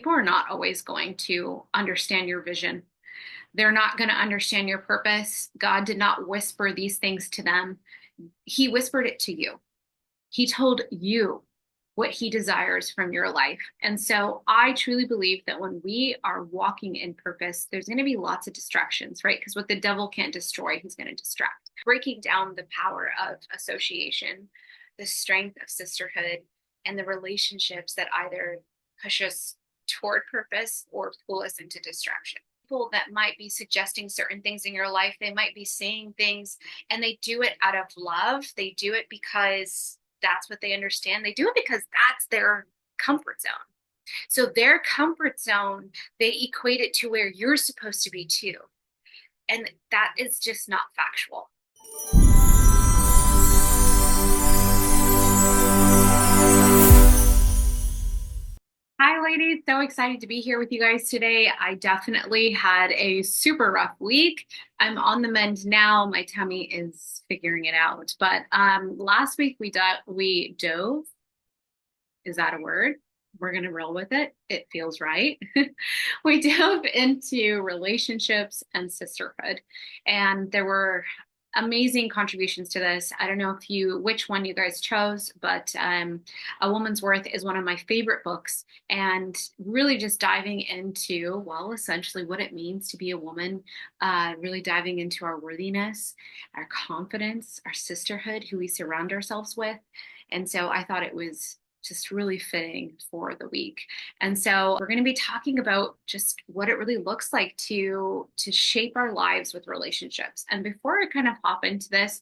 People are not always going to understand your vision. They're not going to understand your purpose. God did not whisper these things to them. He whispered it to you. He told you what he desires from your life. And so I truly believe that when we are walking in purpose, there's going to be lots of distractions, right? Because what the devil can't destroy, he's going to distract. Breaking down the power of association, the strength of sisterhood, and the relationships that either push us toward purpose or pull us into distraction. People that might be suggesting certain things in your life, they might be saying things and they do it out of love. They do it because that's what they understand. They do it because that's their comfort zone. So their comfort zone, they equate it to where you're supposed to be too. And that is just not factual. Hi, ladies. So excited to be here with you guys today. I definitely had a super rough week. I'm on the mend now. My tummy is figuring it out. But last week we dove. Is that a word? We're going to roll with it. It feels right. We dove into relationships and sisterhood, and there were amazing contributions to this. I don't know which one you guys chose, but A Woman's Worth is one of my favorite books, and really just diving into, well, essentially what it means to be a woman, really diving into our worthiness, our confidence, our sisterhood, who we surround ourselves with. And so I thought it was just really fitting for the week. And so we're going to be talking about just what it really looks like to shape our lives with relationships. And before I kind of hop into this,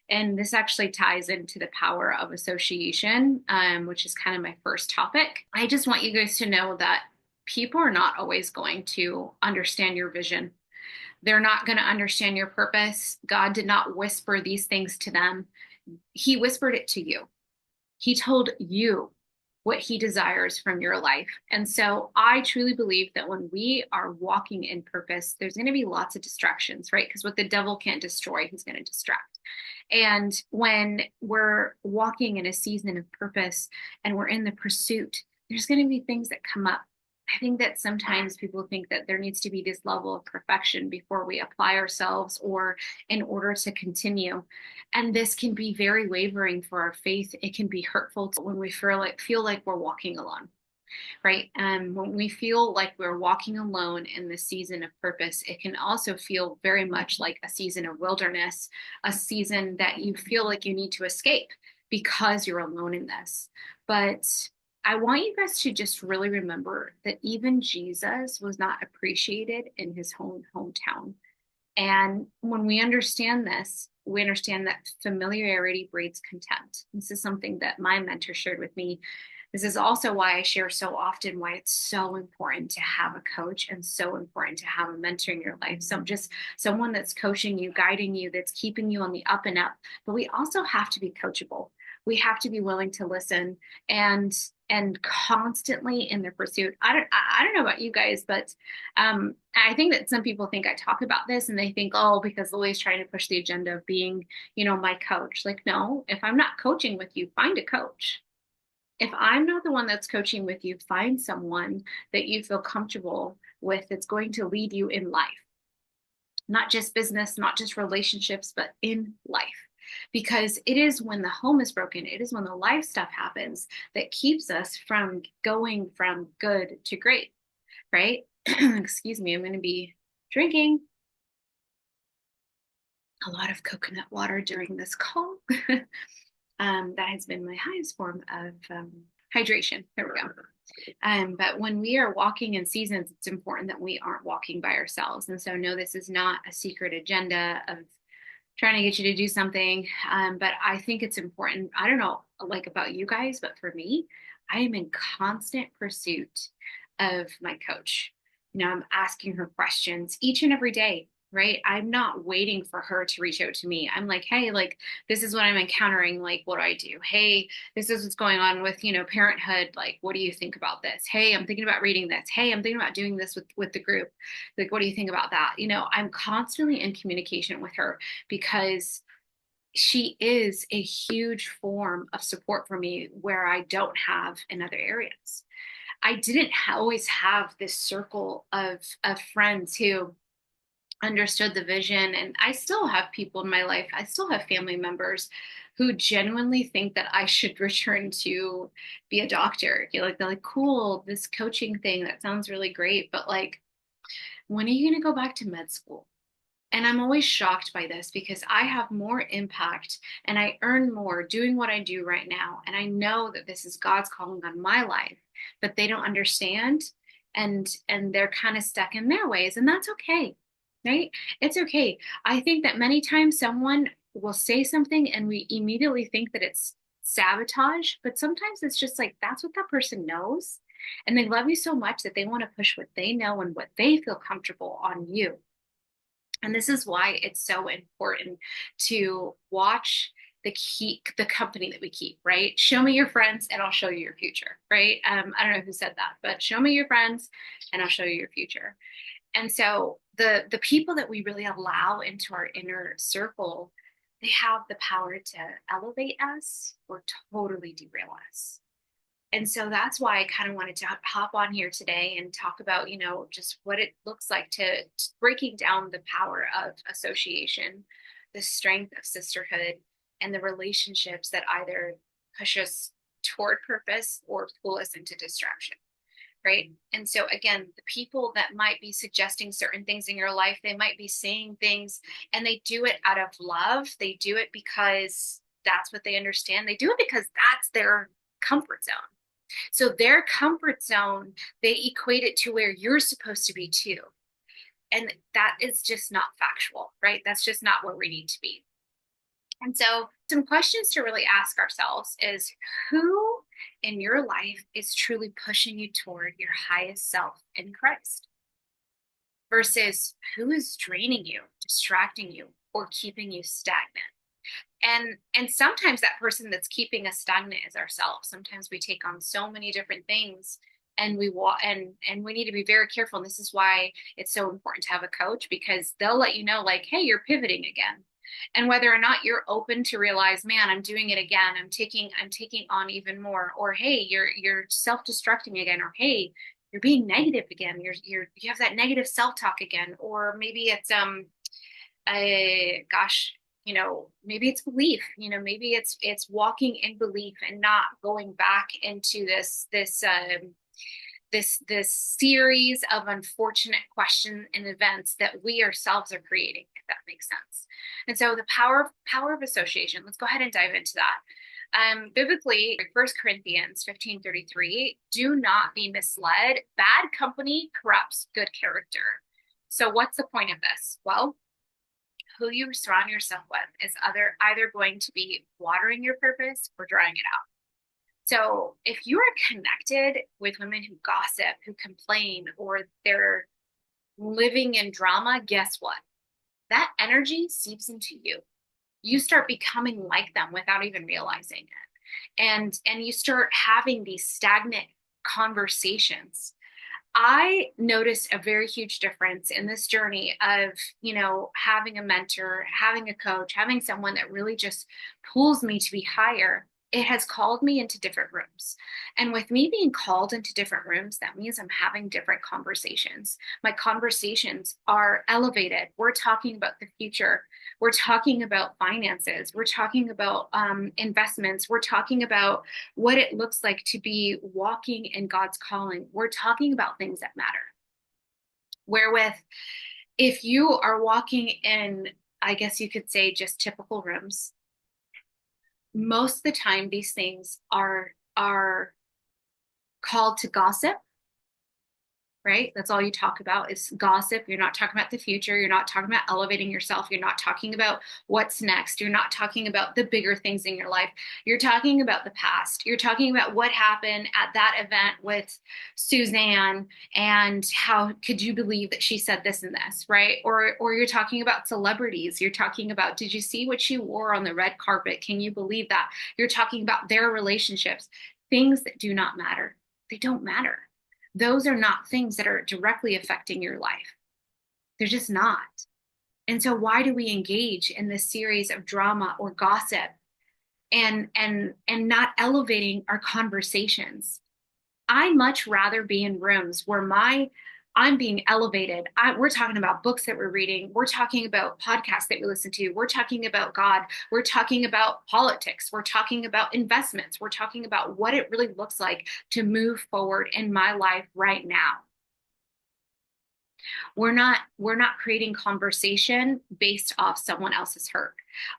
and this actually ties into the power of association, which is kind of my first topic. I just want you guys to know that people are not always going to understand your vision. They're not going to understand your purpose. God did not whisper these things to them. He whispered it to you. He told you what he desires from your life. And so I truly believe that when we are walking in purpose, there's going to be lots of distractions, right? Because what the devil can't destroy, he's going to distract. And when we're walking in a season of purpose and we're in the pursuit, there's going to be things that come up. I think that sometimes people think that there needs to be this level of perfection before we apply ourselves or in order to continue. And this can be very wavering for our faith. It can be hurtful when we feel like we're walking alone, right? And when we feel like we're walking alone in the season of purpose, it can also feel very much like a season of wilderness, a season that you feel like you need to escape because you're alone in this. But I want you guys to just really remember that even Jesus was not appreciated in his hometown. And when we understand this, we understand that familiarity breeds contempt. This is something that my mentor shared with me. This is also why I share so often why it's so important to have a coach and so important to have a mentor in your life. So just someone that's coaching you, guiding you, that's keeping you on the up and up. But we also have to be coachable. We have to be willing to listen and constantly in the pursuit. I don't know about you guys, but I think that some people think I talk about this and they think, oh, because Lily's trying to push the agenda of being, my coach. Like, no, if I'm not coaching with you, find a coach. If I'm not the one that's coaching with you, find someone that you feel comfortable with that's going to lead you in life, not just business, not just relationships, but in life. Because it is when the home is broken, it is when the life stuff happens that keeps us from going from good to great, right? Excuse me, I'm going to be drinking a lot of coconut water during this call. That has been my highest form of hydration. There we go. But when we are walking in seasons, it's important that we aren't walking by ourselves. And so, no, this is not a secret agenda of trying to get you to do something. But I think it's important. I don't know, like about you guys, but for me, I am in constant pursuit of my coach. I'm asking her questions each and every day, right? I'm not waiting for her to reach out to me. I'm like, hey, like, this is what I'm encountering. Like, what do I do? Hey, this is what's going on with, parenthood. Like, what do you think about this? Hey, I'm thinking about reading this. Hey, I'm thinking about doing this with the group. Like, what do you think about that? I'm constantly in communication with her because she is a huge form of support for me where I don't have in other areas. I didn't always have this circle of friends who understood the vision. And I still have people in my life, I still have family members who genuinely think that I should return to be a doctor. You know, like they're like, cool, this coaching thing, that sounds really great. But like, when are you going to go back to med school? And I'm always shocked by this because I have more impact and I earn more doing what I do right now. And I know that this is God's calling on my life, but they don't understand and they're kind of stuck in their ways, and that's okay. Right? It's okay. I think that many times someone will say something and we immediately think that it's sabotage, but sometimes it's just like that's what that person knows. And they love you so much that they want to push what they know and what they feel comfortable on you. And this is why it's so important to watch the company that we keep, right? Show me your friends and I'll show you your future, right? I don't know who said that, but show me your friends and I'll show you your future. And so the people that we really allow into our inner circle, they have the power to elevate us or totally derail us. And so that's why I kind of wanted to hop on here today and talk about, just what it looks like to breaking down the power of association, the strength of sisterhood, and the relationships that either push us toward purpose or pull us into distraction. Right. And so, again, the people that might be suggesting certain things in your life, they might be saying things and they do it out of love. They do it because that's what they understand. They do it because that's their comfort zone. So their comfort zone, they equate it to where you're supposed to be too. And that is just not factual, right? That's just not where we need to be. And so some questions to really ask ourselves is, who in your life is truly pushing you toward your highest self in Christ versus who is draining you, distracting you, or keeping you stagnant? And sometimes that person that's keeping us stagnant is ourselves. Sometimes we take on so many different things and and we need to be very careful. And this is why it's so important to have a coach, because they'll let you know, like, hey, you're pivoting again. And whether or not you're open to realize, man, I'm doing it again. I'm taking on even more, or hey, you're self-destructing again, or hey, you're being negative again. You have that negative self-talk again, or maybe it's gosh, maybe it's belief, maybe it's walking in belief and not going back into this series of unfortunate questions and events that we ourselves are creating, if that makes sense. And so the power of association, let's go ahead and dive into that. Biblically, 1 Corinthians 15:33, do not be misled. Bad company corrupts good character. So what's the point of this? Well, who you surround yourself with is either going to be watering your purpose or drying it out. So if you are connected with women who gossip, who complain, or they're living in drama, guess what? That energy seeps into you. You start becoming like them without even realizing it. And you start having these stagnant conversations. I noticed a very huge difference in this journey of, having a mentor, having a coach, having someone that really just pulls me to be higher. It has called me into different rooms. And with me being called into different rooms, that means I'm having different conversations. My conversations are elevated. We're talking about the future. We're talking about finances. We're talking about investments. We're talking about what it looks like to be walking in God's calling. We're talking about things that matter. Wherewith, if you are walking in, I guess you could say, just typical rooms, most of the time these things are called to gossip, right? That's all you talk about is gossip. You're not talking about the future. You're not talking about elevating yourself. You're not talking about what's next. You're not talking about the bigger things in your life. You're talking about the past. You're talking about what happened at that event with Suzanne and how could you believe that she said this and this, right? Or you're talking about celebrities. You're talking about, did you see what she wore on the red carpet? Can you believe that? You're talking about their relationships, things that do not matter. They don't matter. Those are not things that are directly affecting your life. They're just not. And so why do we engage in this series of drama or gossip and not elevating our conversations? I much rather be in rooms where I'm being elevated. We're talking about books that we're reading. We're talking about podcasts that we listen to. We're talking about God. We're talking about politics. We're talking about investments. We're talking about what it really looks like to move forward in my life right now. We're not creating conversation based off someone else's hurt.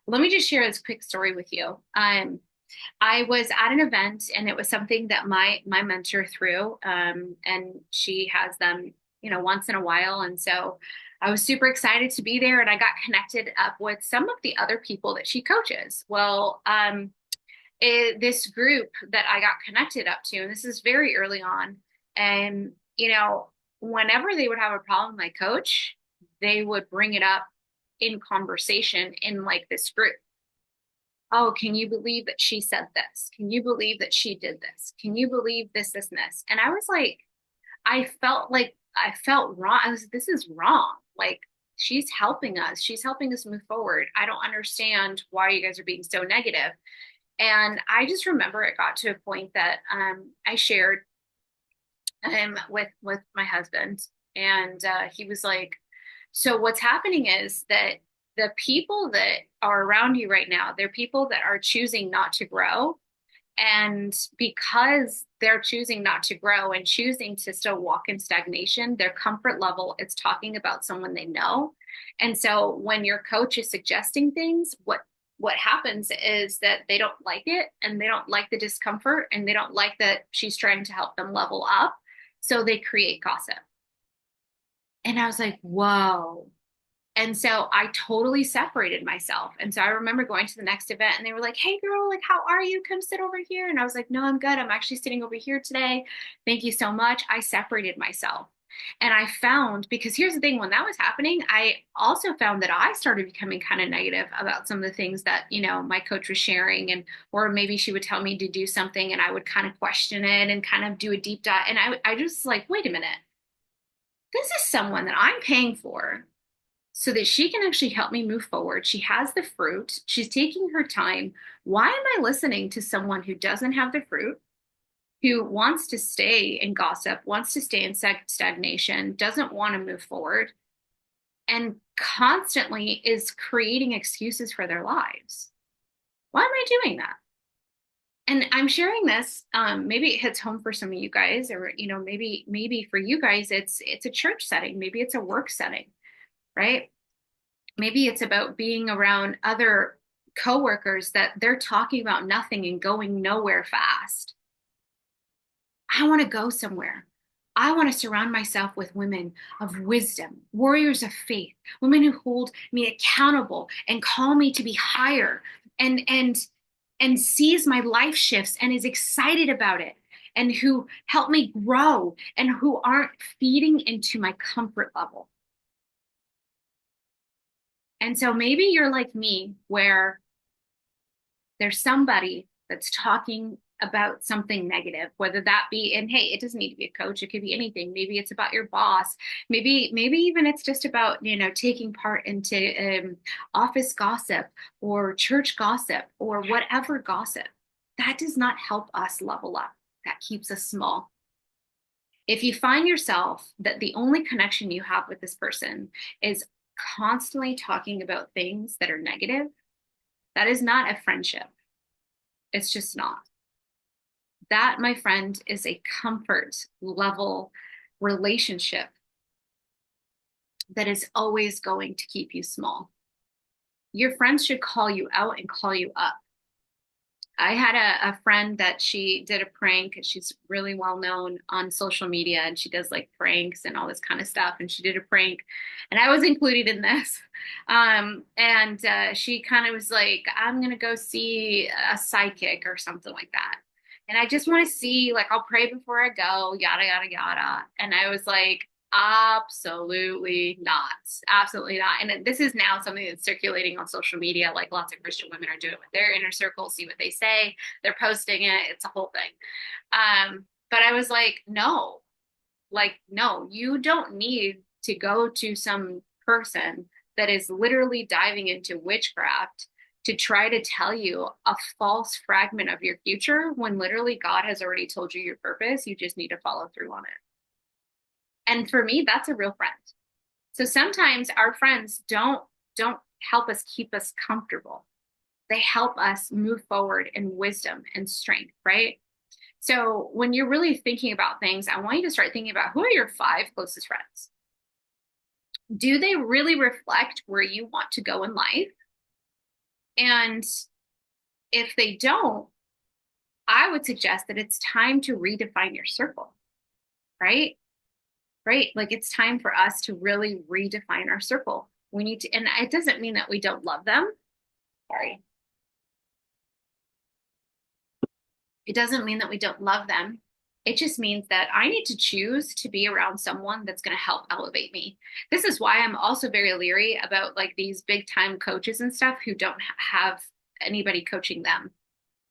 Let me just share this quick story with you. I was at an event and it was something that my mentor threw, and she has them, once in a while. And so I was super excited to be there, and I got connected up with some of the other people that she coaches. Well, this group that I got connected up to, and this is very early on, and whenever they would have a problem with my coach, they would bring it up in conversation in like this group. Oh, can you believe that she said this? Can you believe that she did this? Can you believe this, this, and this? And I was like, I felt wrong. This is wrong. Like, she's helping us. She's helping us move forward. I don't understand why you guys are being so negative. And I just remember it got to a point that I shared with my husband, and he was like, "So what's happening is that the people that are around you right now, they're people that are choosing not to grow, and because they're choosing not to grow and choosing to still walk in stagnation, their comfort level is talking about someone they know. And so when your coach is suggesting things, what happens is that they don't like it, and they don't like the discomfort, and they don't like that she's trying to help them level up. So they create gossip." And I was like, whoa. And so I totally separated myself. And so I remember going to the next event and they were like, "Hey girl, like, how are you? Come sit over here." And I was like, "No, I'm good. I'm actually sitting over here today. Thank you so much." I separated myself. And I found, because here's the thing, when that was happening, I also found that I started becoming kind of negative about some of the things that, my coach was sharing, and, or maybe she would tell me to do something and I would kind of question it and kind of do a deep dive. And I just like, wait a minute, this is someone that I'm paying for so that she can actually help me move forward. She has the fruit. She's taking her time. Why am I listening to someone who doesn't have the fruit, who wants to stay in gossip, wants to stay in stagnation, doesn't want to move forward, and constantly is creating excuses for their lives? Why am I doing that? And I'm sharing this. Maybe it hits home for some of you guys, or maybe for you guys, it's a church setting. Maybe it's a work setting, right? Maybe it's about being around other coworkers that they're talking about nothing and going nowhere fast. I want to go somewhere. I want to surround myself with women of wisdom, warriors of faith, women who hold me accountable and call me to be higher, and sees my life shifts and is excited about it, and who help me grow and who aren't feeding into my comfort level. And so maybe you're like me, where there's somebody that's talking about something negative, whether that be, and hey, it doesn't need to be a coach, it could be anything. Maybe it's about your boss. Maybe even it's just about, taking part into office gossip or church gossip or whatever gossip. That does not help us level up. That keeps us small. If you find yourself that the only connection you have with this person is constantly talking about things that are negative, that is not a friendship. It's just not. That, my friend, is a comfort level relationship that is always going to keep you small. Your friends should call you out and call you up. I had a friend that she did a prank. She's really well known on social media, and she does like pranks and all this kind of stuff. And she did a prank, and I was included in this. And she kind of was like, "I'm going to go see a psychic or something like that. And I just want to see, like, I'll pray before I go, yada, yada, yada." And I was like, absolutely not. Absolutely not. And this is now something that's circulating on social media. Like, lots of Christian women are doing it with their inner circle, see what they say. They're posting it. It's a whole thing. But I was like, no, you don't need to go to some person that is literally diving into witchcraft to try to tell you a false fragment of your future when literally God has already told you your purpose. You just need to follow through on it. And for me, that's a real friend. So sometimes our friends don't help us keep us comfortable. They help us move forward in wisdom and strength, right? So when you're really thinking about things, I want you to start thinking about who are your five closest friends? Do they really reflect where you want to go in life? And if they don't, I would suggest that it's time to redefine your circle, right? Right? Like it's time for us to really redefine our circle. We need to, and it doesn't mean that we don't love them. Sorry. It doesn't mean that we don't love them. It just means that I need to choose to be around someone that's going to help elevate me. This is why I'm also very leery about like these big time coaches and stuff who don't have anybody coaching them.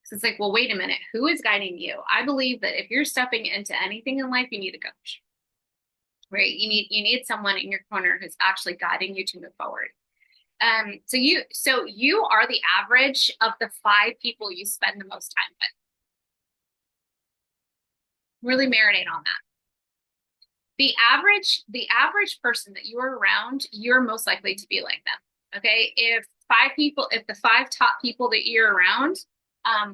So it's like, well, wait a minute, who is guiding you? I believe that if you're stepping into anything in life, you need a coach, right? You need someone in your corner who's actually guiding you to move forward. So you are the average of the five people you spend the most time with. Really marinate on that. The average person that you are around, you're most likely to be like them. Okay. If the five top people that you're around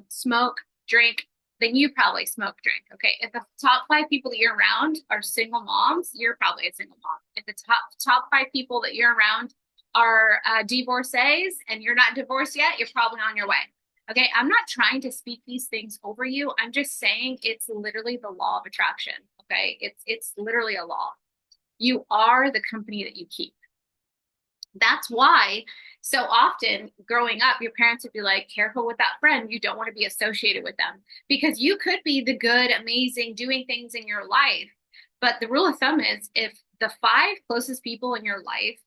smoke, drink, then you probably smoke, drink. Okay. If the top five people that you're around are single moms, you're probably a single mom. If the top five people that you're around are divorcees and you're not divorced yet, you're probably on your way. Okay, I'm not trying to speak these things over you. I'm just saying it's literally the law of attraction. Okay, it's literally a law. You are the company that you keep. That's why so often growing up, your parents would be like, careful with that friend. You don't want to be associated with them because you could be the good, amazing, doing things in your life. But the rule of thumb is if the five closest people in your life,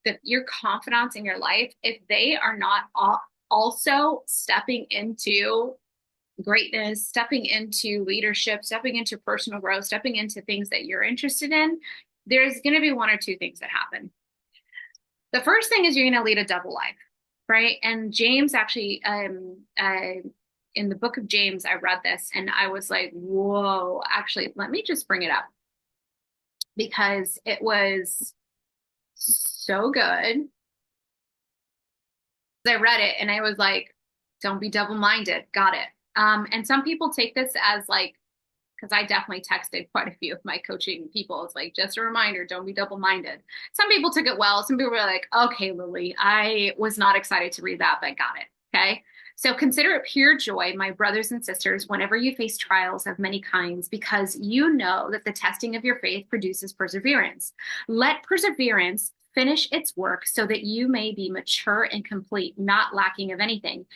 that your confidants in your life, if they are not also stepping into greatness, stepping into leadership, stepping into personal growth, stepping into things that you're interested in, there's going to be one or two things that happen. The first thing is you're going to lead a double life, right? And James actually, in the book of James, I read this and I was like, whoa, actually, let me just bring it up because it was so good. I read it and I was like, don't be double-minded. Got it. And some people take this as like, because I definitely texted quite a few of my coaching people. It's like, just a reminder, don't be double-minded. Some people took it well. Some people were like, okay, Lily, I was not excited to read that, but got it. Okay. So consider it pure joy, my brothers and sisters, whenever you face trials of many kinds, because you know that the testing of your faith produces perseverance. Let perseverance finish its work so that you may be mature and complete, not lacking of anything.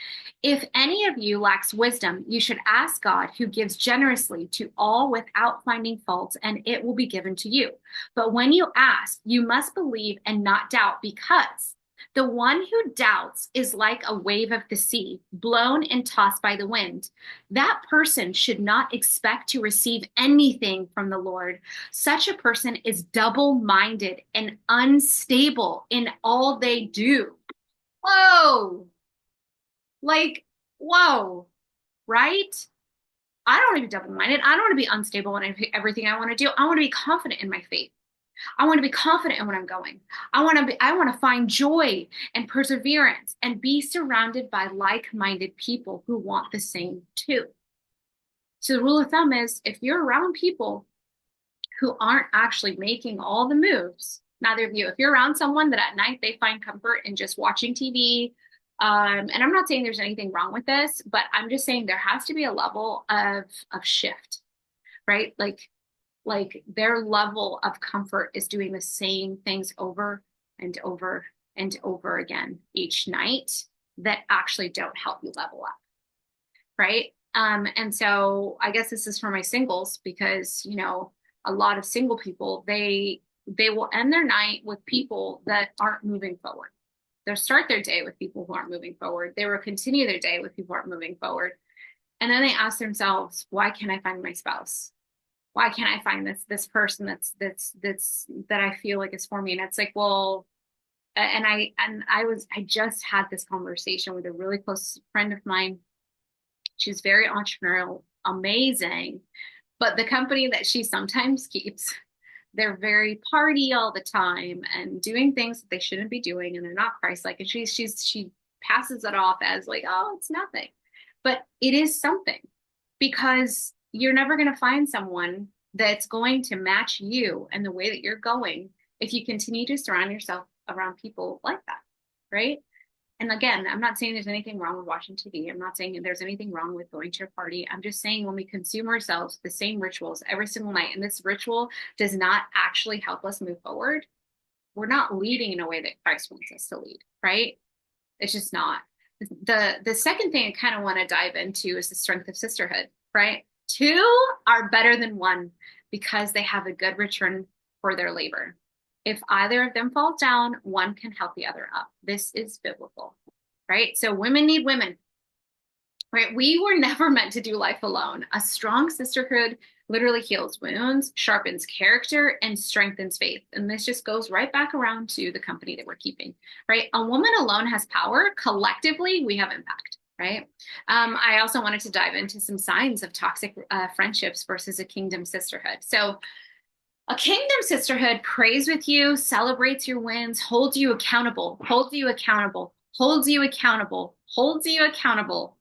If any of you lacks wisdom, you should ask God, who gives generously to all without finding fault, and it will be given to you. But when you ask, you must believe and not doubt, because the one who doubts is like a wave of the sea, blown and tossed by the wind. That person should not expect to receive anything from the Lord. Such a person is double-minded and unstable in all they do. Whoa! Like, whoa, right? I don't want to be double-minded. I don't want to be unstable in everything I want to do. I want to be confident in my faith. I want to be confident in what I'm going. I want to find joy and perseverance and be surrounded by like-minded people who want the same too. So the rule of thumb is if you're around people who aren't actually making all the moves, neither of you, if you're around someone that at night they find comfort in just watching TV, and I'm not saying there's anything wrong with this, but I'm just saying there has to be a level of shift, right? Like their level of comfort is doing the same things over and over and over again each night that actually don't help you level up, right? And so I guess this is for my singles because, you know, a lot of single people, they will end their night with people that aren't moving forward. They'll start their day with people who aren't moving forward. They will continue their day with people who aren't moving forward. And then they ask themselves, why can't I find my spouse? Why can't I find this person that I feel like is for me? And it's like, well, I just had this conversation with a really close friend of mine. She's very entrepreneurial, amazing, but the company that she sometimes keeps, they're very party all the time and doing things that they shouldn't be doing, and they're not Christ-like. And she passes it off as like, oh, it's nothing, but it is something, because you're never going to find someone that's going to match you and the way that you're going if you continue to surround yourself around people like that, right? And again, I'm not saying there's anything wrong with watching TV. I'm not saying there's anything wrong with going to a party. I'm just saying when we consume ourselves the same rituals every single night, and this ritual does not actually help us move forward, we're not leading in a way that Christ wants us to lead, right? It's just not. The second thing I kind of want to dive into is the strength of sisterhood, right? Two are better than one because they have a good return for their labor. If either of them falls down, one can help the other up. This is biblical, right? So women need women, right? We were never meant to do life alone. A strong sisterhood literally heals wounds, sharpens character, and strengthens faith. And this just goes right back around to the company that we're keeping, right? A woman alone has power. Collectively, we have impact, right? I also wanted to dive into some signs of toxic friendships versus a kingdom sisterhood. So a kingdom sisterhood prays with you, celebrates your wins, holds you accountable, holds you accountable, holds you accountable, holds you accountable,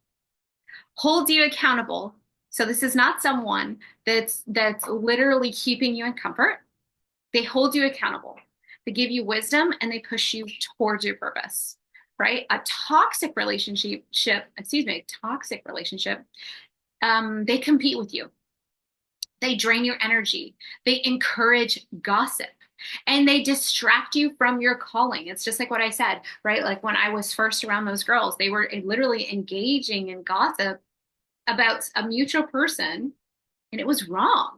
holds you accountable. So this is not someone that's literally keeping you in comfort. They hold you accountable. They give you wisdom and they push you towards your purpose, right? A toxic relationship, they compete with you. They drain your energy. They encourage gossip and they distract you from your calling. It's just like what I said, right? Like when I was first around those girls, they were literally engaging in gossip about a mutual person, and it was wrong,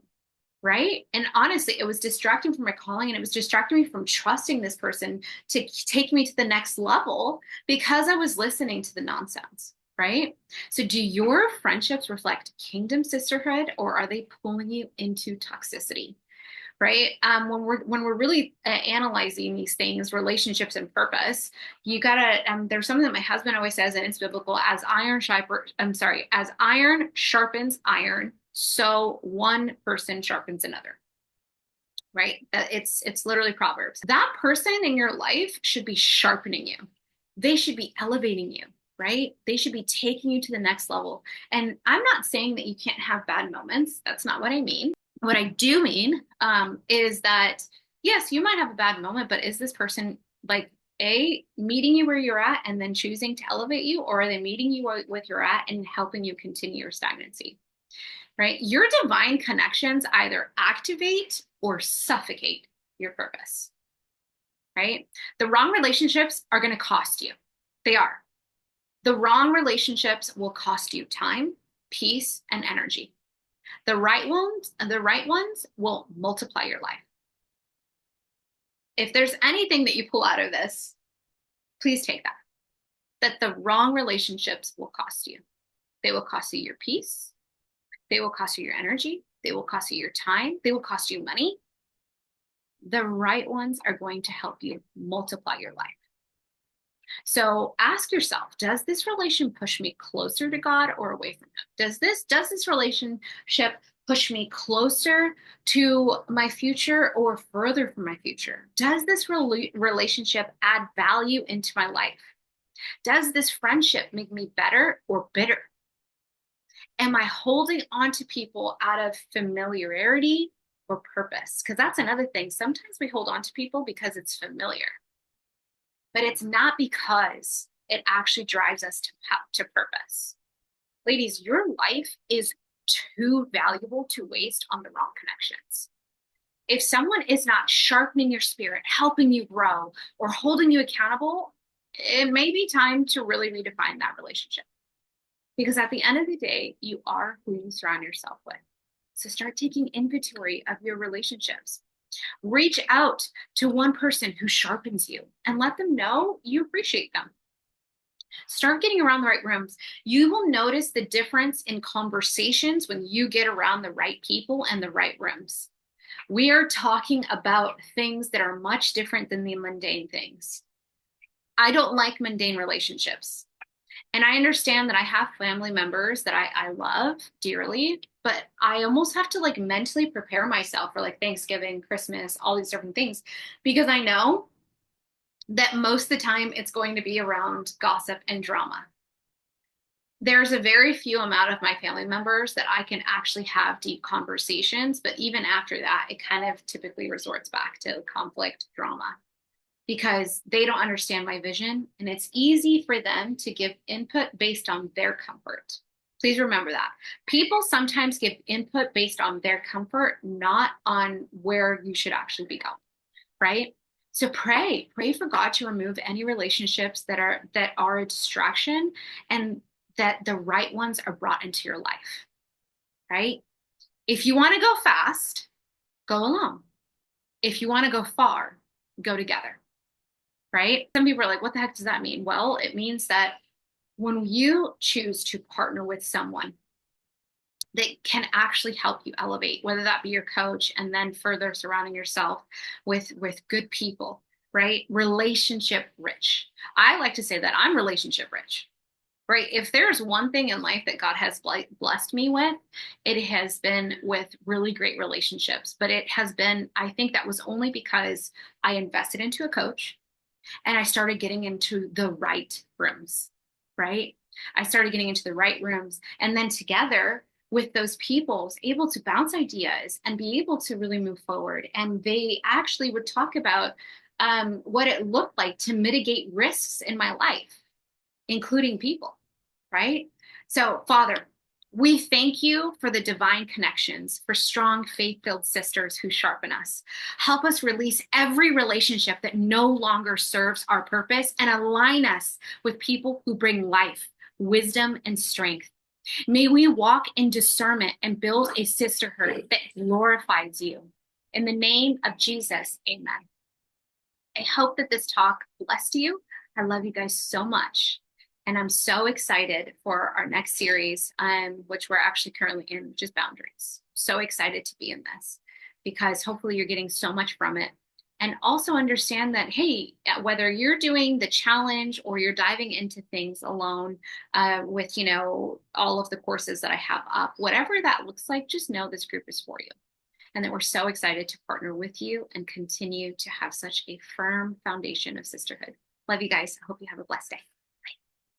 right? And honestly, it was distracting from my calling, and it was distracting me from trusting this person to take me to the next level because I was listening to the nonsense, right? So do your friendships reflect kingdom sisterhood, or are they pulling you into toxicity? Right? When we're really analyzing these things, relationships and purpose, you gotta. There's something that my husband always says, and it's biblical: as iron sharpens iron, so one person sharpens another. Right? It's literally Proverbs. That person in your life should be sharpening you. They should be elevating you. Right? They should be taking you to the next level. And I'm not saying that you can't have bad moments. That's not what I mean. What I do mean is that, yes, you might have a bad moment, but is this person like meeting you where you're at and then choosing to elevate you, or are they meeting you where you're at and helping you continue your stagnancy, right? Your divine connections either activate or suffocate your purpose, right? The wrong relationships are going to cost you. They are. The wrong relationships will cost you time, peace, and energy. The right ones will multiply your life. If there's anything that you pull out of this, please take that the wrong relationships will cost you. They will cost you your peace. They will cost you your energy. They will cost you your time. They will cost you money. The right ones are going to help you multiply your life. So ask yourself, does this relation push me closer to God or away from him? Does this relationship push me closer to my future or further from my future? Does this relationship add value into my life? Does this friendship make me better or bitter? Am I holding on to people out of familiarity or purpose? Because that's another thing. Sometimes we hold on to people because it's familiar, but it's not because it actually drives us to purpose. Ladies, your life is too valuable to waste on the wrong connections. If someone is not sharpening your spirit, helping you grow, or holding you accountable, it may be time to really redefine that relationship. Because at the end of the day, you are who you surround yourself with. So start taking inventory of your relationships. Reach out to one person who sharpens you and let them know you appreciate them. Start getting around the right rooms. You will notice the difference in conversations when you get around the right people and the right rooms. We are talking about things that are much different than the mundane things. I don't like mundane relationships. And I understand that I have family members that I love dearly, but I almost have to like mentally prepare myself for like Thanksgiving, Christmas, all these different things, because I know that most of the time it's going to be around gossip and drama. There's a very few amount of my family members that I can actually have deep conversations, but even after that, it kind of typically resorts back to conflict, drama, because they don't understand my vision and it's easy for them to give input based on their comfort. Please remember that. People sometimes give input based on their comfort, not on where you should actually be going, right? So pray for God to remove any relationships that are a distraction and that the right ones are brought into your life, right? If you want to go fast, go alone. If you want to go far, go together, right? Some people are like, what the heck does that mean? Well, it means that when you choose to partner with someone that can actually help you elevate, whether that be your coach and then further surrounding yourself with good people, right? Relationship rich. I like to say that I'm relationship rich, right? If there's one thing in life that God has blessed me with, it has been with really great relationships. But it has been, I think that was only because I invested into a coach and I started getting into the right rooms, right? I started getting into the right rooms. And then together with those people, was able to bounce ideas and be able to really move forward. And they actually would talk about what it looked like to mitigate risks in my life, including people, right? So, Father, we thank you for the divine connections, for strong, faith filled sisters who sharpen us. Help us release every relationship that no longer serves our purpose and align us with people who bring life, wisdom, and strength. May we walk in discernment and build a sisterhood that glorifies you. In the name of Jesus, amen. I hope that this talk blessed you. I love you guys so much. And I'm so excited for our next series, which we're actually currently in, which is boundaries. So excited to be in this because hopefully you're getting so much from it. And also understand that, hey, whether you're doing the challenge or you're diving into things alone with, all of the courses that I have up, whatever that looks like, just know this group is for you. And that we're so excited to partner with you and continue to have such a firm foundation of sisterhood. Love you guys. I hope you have a blessed day.